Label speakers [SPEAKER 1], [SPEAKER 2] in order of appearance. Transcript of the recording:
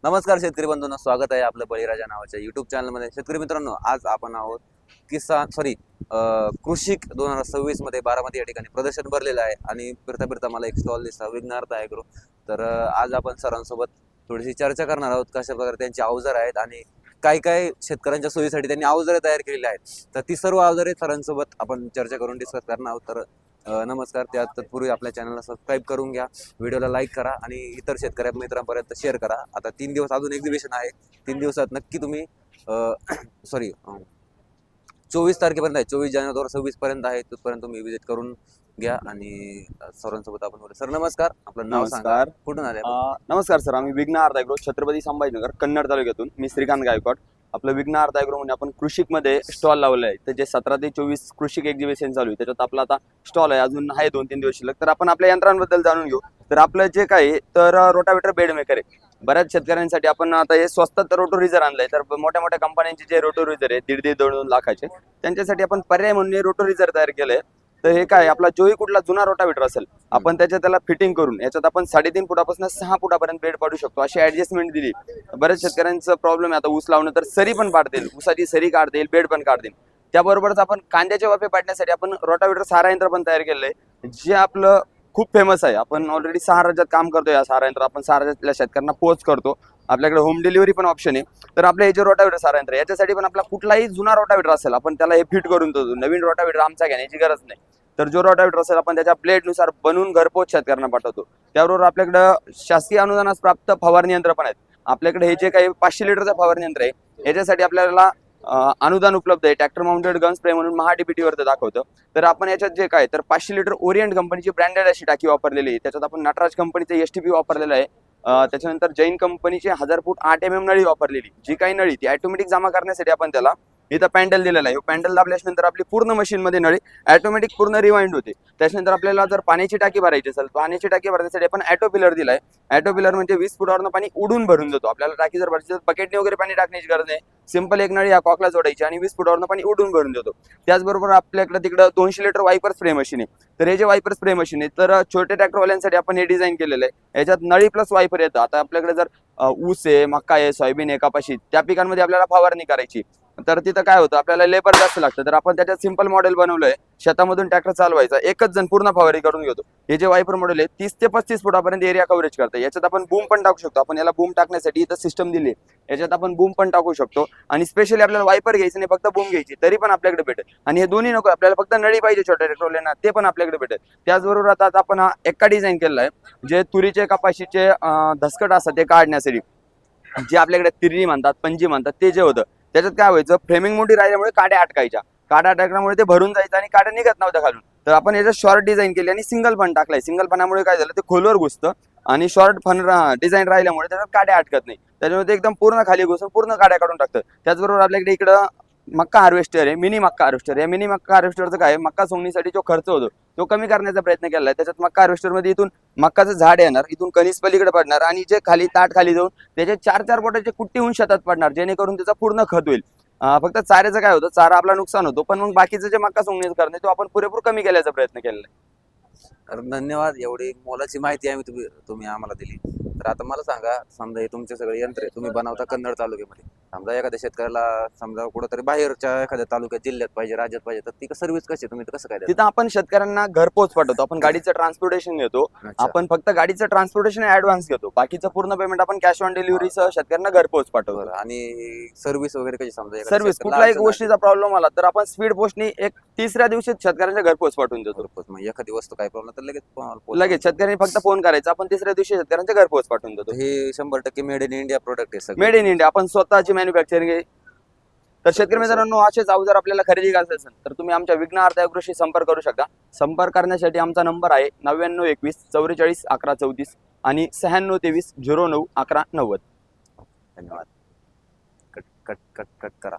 [SPEAKER 1] नमस्कार शेतकरी बंधूंनो, स्वागत आहे आपलं बळीराजा नावाच्या युट्यूब चॅनलमध्ये. शेतकरी मित्रांनो, आज आपण आहोत कृषिक 2026 मध्ये बारामती या ठिकाणी प्रदर्शन भरलेलं आहे आणि फिरता फिरता मला एक स्टॉल दिसला, विघ्नार्थ ॲग्रो. तर आज आपण सरांसोबत थोडीशी चर्चा करणार आहोत, कशा प्रकारे त्यांची अवजार आहेत आणि काय काय शेतकऱ्यांच्या सोयीसाठी त्यांनी अवजारे तयार केलेली आहेत. तर ती सर्व अवजारे सरांसोबत आपण चर्चा करून डिस्कस करणार आहोत. तर नमस्कार. त्या तत्पूर्वी आपल्या चॅनलला सबस्क्राईब करून घ्या, व्हिडिओला लाईक करा आणि इतर शेतकऱ्या मित्रांपर्यंत शेअर करा. आता 3 दिवस अजून एक्झिबिशन आहे. 3 दिवसात नक्की तुम्ही 24 तारखेपर्यंत आहे, 24 जानेवारी 2026 पर्यंत आहे. तिथपर्यंत तुम्ही विजिट करून घ्या आणि सरांसोबत आपण बोलू. सर नमस्कार, आपलं नाव सांगा, कुठून आले?
[SPEAKER 2] नमस्कार सर, आम्ही विघ्नार्थ ॲग्रो, छत्रपती संभाजीनगर, कन्नड तालुक्यातून. मी श्रीकांत गायकवाड. आपलं विघ्नार्थ ॲग्रो म्हणजे आपण कृषिकमध्ये स्टॉल लावलं आहे. तर जे 17 ते 24 कृषिक एक्झिबिशन चालू आहे, त्याच्यात आपला आता स्टॉल आहे, अजून आहे 2-3 दिवस शिल्लक. तर आपण आपल्या यंत्रांबद्दल जाणून घेऊ. तर आपलं जे काय आहे, तर रोटावेटर बेड मेकर आहे. बऱ्याच शेतकऱ्यांसाठी आपण आता हे स्वस्तात रोटोरिझर आणलंय. तर मोठ्या मोठ्या कंपन्यांचे जे रोटोरिझर आहे 1.5-2 लाखाचे, त्यांच्यासाठी आपण पर्याय म्हणून रोटोरिझर तयार केलंय. तर हे काय, आपला जोही कुठला जुना रोटावेटर असेल, आपण त्याला फिटिंग करून याच्यात आपण 3.5 फुटापासून 6 फुटापर्यंत बेड पाडू शकतो, अशी ऍडजस्टमेंट दिली. बऱ्याच शेतकऱ्यांचा प्रॉब्लेम आहे आता ऊस लावणं, तर सरी पण पाडतील, ऊसाची सरी काढतील, बेड पण काढतील. त्याबरोबरच आपण कांद्याचे वाफे पाडण्यासाठी आपण रोटावेटर सारा यंत्र पण तयार केलंय, जे आपलं खूप फेमस आहे. आपण ऑलरेडी 6 राज्यात काम करतोय. या सारा यंत्र आपण 6 राज्यातल्या शेतकऱ्यांना पोच करतो. आपल्याकडे होम डिलिव्हरी पण ऑप्शन आहे. तर आपल्या हे जे रोटावेटर सारा यंत्र, याच्यासाठी पण आपला कुठलाही जुना रोटावेटर असेल, आपण त्याला हे फिट करून देतो. नवीन रोटावेटर आमचा घेण्याची गरज नाही. तर जो रोटावेटर असेल, आपण त्याच्या प्लेटनुसार बनवून घरपोच शेतकऱ्यांना पाठवतो. त्याबरोबर आपल्याकडे शासकीय अनुदानास प्राप्त फवारणी यंत्र पण आहेत. आपल्याकडे हे जे काही 500 लिटरचं फवारणी यंत्र आहे, याच्यासाठी आपल्याला अनुदान उपलब्ध आहे. ट्रॅक्टर माउंटेड गन स्प्रे म्हणून महाडीबीटी वरती दाखवतं. तर आपण याच्यात जे काय, तर 500 लिटर ओरिएंट कंपनीची ब्रँडेड अशी टाकी वापरलेली आहे. त्याच्यात आपण नटराज कंपनीचं एसटीपी वापरलेलं आहे. त्याच्यानंतर जैन कंपनीची 1000 फूट 8 mm नळी वापरलेली. जी काही नळी ती ऑटोमॅटिक जमा करण्यासाठी आपण त्याला इथं पॅन्डल दिलेला आहे. पॅन्डल दाबल्यानंतर आपली पूर्ण मशीनमध्ये नळी ऑटोमॅटिक पूर्ण रिवाइंड होते. त्याच्यानंतर आपल्याला जर पाण्याची टाकी भरायची असेल, पाण्याची टाकी भरण्यासाठी आपण ॲटो पिलर दिलाय. ॲटो पिलर म्हणजे 20 फुटावरनं पाणी उडून भरून देतो. आपल्याला टाकी जर भरायची तर बकेटने वगैरे पाणी टाकण्याची गरज नाही. सिंपल एक नळी या कॉकला जोडायची आणि 20 फुटावरनं पाणी उडून भरून देतो. त्याचबरोबर आपल्याकडे तिकडं 200 लिटर वायपर स्प्रे मशीन आहे. तर हे जे वायपर स्प्रे मशीन आहे, तर छोटे ट्रॅक्टरवाल्यांसाठी आपण हे डिझाईन केलेलं आहे. याच्यात नळी प्लस वायपर येतं. आता आपल्याकडे जर ऊस आहे, मका आहे, सोयाबीन आहे, कपाशी, त्या पिकांमध्ये आपल्याला फवारणी करायची, तर तिथं काय होतं, आपल्याला लेबर जास्त लागतं. तर आपण त्याच्यात सिंपल मॉडेल बनवलंय. शेतामधून ट्रॅक्टर चालवायचा, एकच जण पूर्ण फवारणी करून घेतो. हे जे वायपर मॉडेल आहे 30 ते 35 फुटापर्यंत एरिया कव्हरेज करतं. याच्यात आपण बूम पण टाकू शकतो. आपण याला बूम टाकण्यासाठी इथं सिस्टम दिली. याच्यात आपण बूम पण टाकू शकतो आणि स्पेशली आपल्याला वायपर घ्यायचं नाही, फक्त बूम घ्यायची, तरी पण आपल्याकडे भेटेल. आणि हे दोन्ही नको, आपल्याला फक्त नळी पाहिजे छोट्या ट्रॅक्टरवाल्यांना, ते पण आपल्याकडे भेटेल. त्याचबरोबर आता आपण हा एक्का डिझाईन केलेला आहे, जे तुरीचे कपाशीचे धसकट असतात ते काढण्यासाठी. जे आपल्याकडे तिरणी म्हणतात, पंजी म्हणतात, ते जे होतं, त्याच्यात काय व्हायचं, फ्रेमिंग मोठी राहिल्यामुळे काड्या अटकायच्या. काड्या अटकल्यामुळे ते भरून जायचं आणि काड्या निघत नव्हत्या खालून. तर आपण याच्यात शॉर्ट डिझाईन केली आणि सिंगल फन टाकलाय. सिंगल फनामुळे काय झालं, ते खोलवर घुसतं आणि शॉर्ट फन डिझाईन राहिल्यामुळे त्याच्यात काड्या अटकत नाही. त्याच्यामुळे ते एकदम पूर्ण खाली घुसून पूर्ण काड्या काढून टाकतं. त्याचबरोबर आपल्याकडे इकडं मक्का हार्वेस्टर आहे, मिनी मक्का हार्वेस्टर. या मिनी मक्का हार्वेस्टरचं काय, मक्का सोंगणीसाठी जो खर्च होतो तो कमी करण्याचा प्रयत्न केला आहे. त्याच्यात मक्का हार्वेस्टरमध्ये इथून मक्काचं झाड येणार, इथून कणीस पलीकडे पडणार आणि जे खाली ताट खाली जाऊन त्याचे 4-4 बोटाचे कुट्टी होऊन शेतात पडणार, जेणेकरून त्याचा पूर्ण खत होईल. फक्त चाऱ्याचं काय होतं, चारा आपला नुकसान होतो, पण मग बाकीचं जे मक्का सोंगणी करणे तो आपण पुरेपूर कमी केल्याचा प्रयत्न केलेला आहे.
[SPEAKER 1] तर धन्यवाद, एवढी मोलाची माहिती आम्ही तुम्ही आम्हाला दिली. तर आता मला सांगा, समजा हे तुमचे सगळे यंत्र तुम्ही बनवता कन्नड तालुक्यामध्ये, समजा एखाद्या शेतकऱ्याला समजा कुठेतरी बाहेरच्या एखाद्या तालुक्यात, जिल्ह्यात पाहिजे, राज्यात पाहिजे, तर ती सर्व्हिस कशी तुम्ही कसं काय देता?
[SPEAKER 2] तिथं आपण शेतकऱ्यांना घरपोच पाठवतो. आपण गाडीचं ट्रान्सपोर्टेशन घेतो.
[SPEAKER 1] अच्छा.
[SPEAKER 2] आपण फक्त गाडीचं ट्रान्सपोर्टेशन ऍडव्हान्स घेतो, बाकीचं पूर्ण पेमेंट आपण कॅश ऑन डिलिव्हरीसह शेतकऱ्यांना घरपोच पाठवतो.
[SPEAKER 1] बरं, आणि सर्व्हिस वगैरे कशी, समजा एखाद्या
[SPEAKER 2] सर्व्हिस
[SPEAKER 1] शेतकऱ्याला
[SPEAKER 2] कुठलाही
[SPEAKER 1] अडचण
[SPEAKER 2] गोष्टीचा प्रॉब्लेम आला तर आपण स्पीड पोस्टनी एक 3ऱ्या दिवशीच शेतकऱ्यांच्या घरपोच पाठवून देतो.
[SPEAKER 1] आली, घरपोच, मग एखादी वस्तू काय प्रॉब्लेम तर लगेच
[SPEAKER 2] लगेच शेतकऱ्यांनी फक्त फोन करायचा, आपण 3ऱ्या दिवशी शेतकऱ्यांच्या घरपोच पाठवून देतो.
[SPEAKER 1] हे 100% मेड इन इंडिया प्रोडक्ट आहे सगळं.
[SPEAKER 2] मेड इन इंडिया, आपण स्वतःची मॅन्युफॅक्चरिंग आहे. तर शेतकरी मित्रांनो, असेच अवजार आपल्याला खरेदी करायचे असेल तर तुम्ही आमच्या विघ्नार्थ ॲग्रोशी संपर्क करू शकता. संपर्क करण्यासाठी आमचा नंबर आहे 9921 44 11 34 आणि 9623 09 11 90.
[SPEAKER 1] धन्यवाद. कट कट कट कट करा.